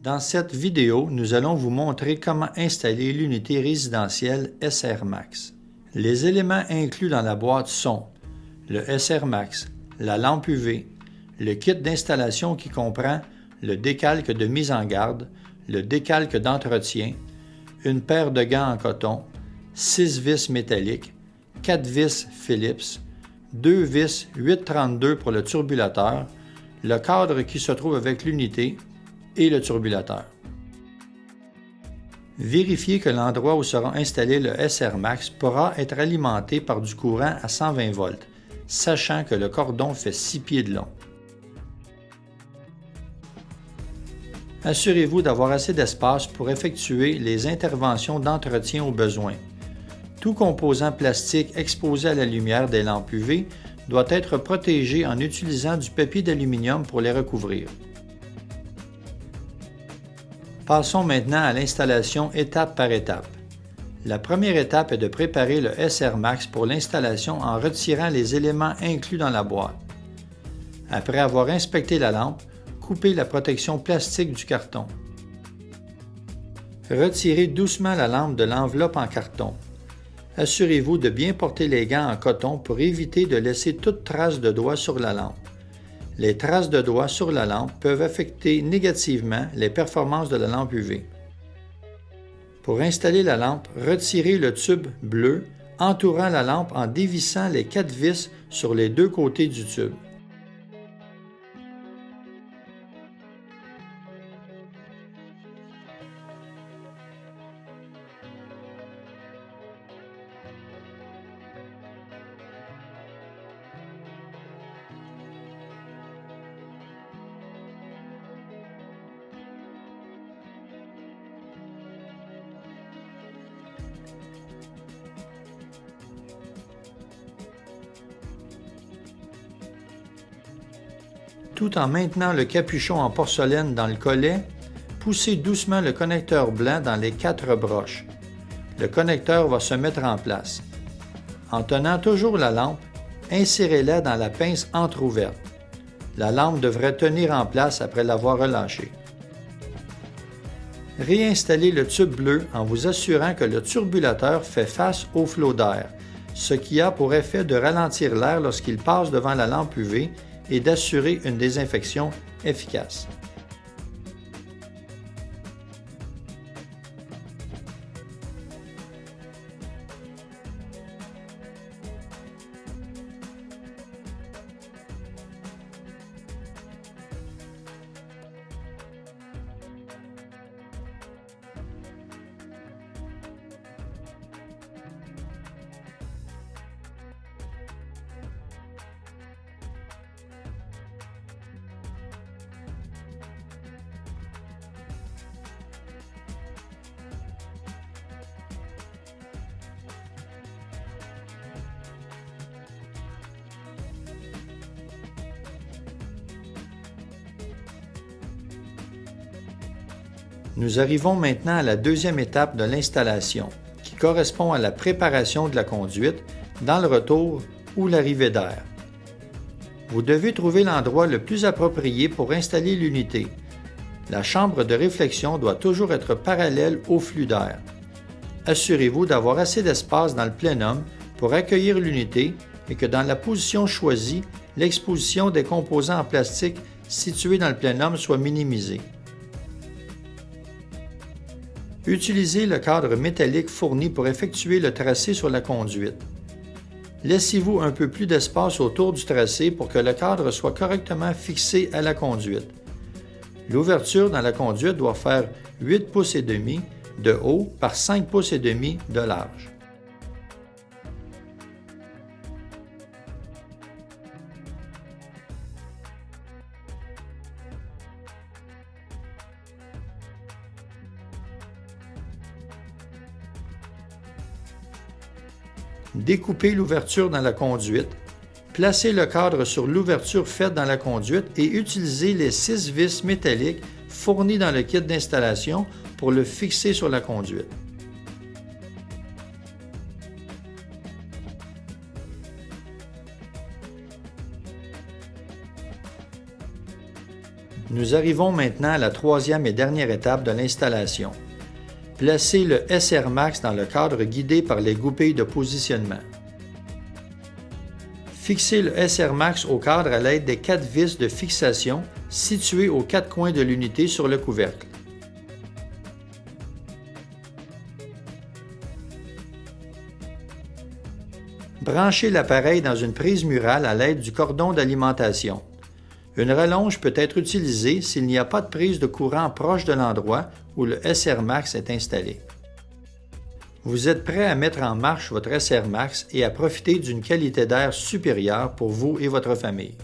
Dans cette vidéo, nous allons vous montrer comment installer l'unité résidentielle SR Max. Les éléments inclus dans la boîte sont le SR Max, la lampe UV, le kit d'installation qui comprend le décalque de mise en garde, le décalque d'entretien, une paire de gants en coton, 6 vis métalliques, 4 vis Phillips, 2 vis 832 pour le turbulateur, le cadre qui se trouve avec l'unité et le turbulateur. Vérifiez que l'endroit où sera installé le SR Max pourra être alimenté par du courant à 120 volts, sachant que le cordon fait 6 pieds de long. Assurez-vous d'avoir assez d'espace pour effectuer les interventions d'entretien au besoin. Tout composant plastique exposé à la lumière des lampes UV doit être protégé en utilisant du papier d'aluminium pour les recouvrir. Passons maintenant à l'installation étape par étape. La première étape est de préparer le SR Max pour l'installation en retirant les éléments inclus dans la boîte. Après avoir inspecté la lampe, coupez la protection plastique du carton. Retirez doucement la lampe de l'enveloppe en carton. Assurez-vous de bien porter les gants en coton pour éviter de laisser toute trace de doigt sur la lampe. Les traces de doigts sur la lampe peuvent affecter négativement les performances de la lampe UV. Pour installer la lampe, retirez le tube bleu entourant la lampe en dévissant les 4 vis sur les deux côtés du tube. Tout en maintenant le capuchon en porcelaine dans le collet, poussez doucement le connecteur blanc dans les 4 broches. Le connecteur va se mettre en place. En tenant toujours la lampe, insérez-la dans la pince entrouverte. La lampe devrait tenir en place après l'avoir relâchée. Réinstallez le tube bleu en vous assurant que le turbulateur fait face au flot d'air, ce qui a pour effet de ralentir l'air lorsqu'il passe devant la lampe UV et d'assurer une désinfection efficace. Nous arrivons maintenant à la deuxième étape de l'installation, qui correspond à la préparation de la conduite dans le retour ou l'arrivée d'air. Vous devez trouver l'endroit le plus approprié pour installer l'unité. La chambre de réflexion doit toujours être parallèle au flux d'air. Assurez-vous d'avoir assez d'espace dans le plénum pour accueillir l'unité et que dans la position choisie, l'exposition des composants en plastique situés dans le plénum soit minimisée. Utilisez le cadre métallique fourni pour effectuer le tracé sur la conduite. Laissez-vous un peu plus d'espace autour du tracé pour que le cadre soit correctement fixé à la conduite. L'ouverture dans la conduite doit faire 8 pouces et demi de haut par 5 pouces et demi de large. Découpez l'ouverture dans la conduite, placez le cadre sur l'ouverture faite dans la conduite et utilisez les 6 vis métalliques fournis dans le kit d'installation pour le fixer sur la conduite. Nous arrivons maintenant à la troisième et dernière étape de l'installation. Placez le SR Max dans le cadre guidé par les goupilles de positionnement. Fixez le SR Max au cadre à l'aide des 4 vis de fixation situées aux 4 coins de l'unité sur le couvercle. Branchez l'appareil dans une prise murale à l'aide du cordon d'alimentation. Une rallonge peut être utilisée s'il n'y a pas de prise de courant proche de l'endroit où le SR Max est installé. Vous êtes prêt à mettre en marche votre SR Max et à profiter d'une qualité d'air supérieure pour vous et votre famille.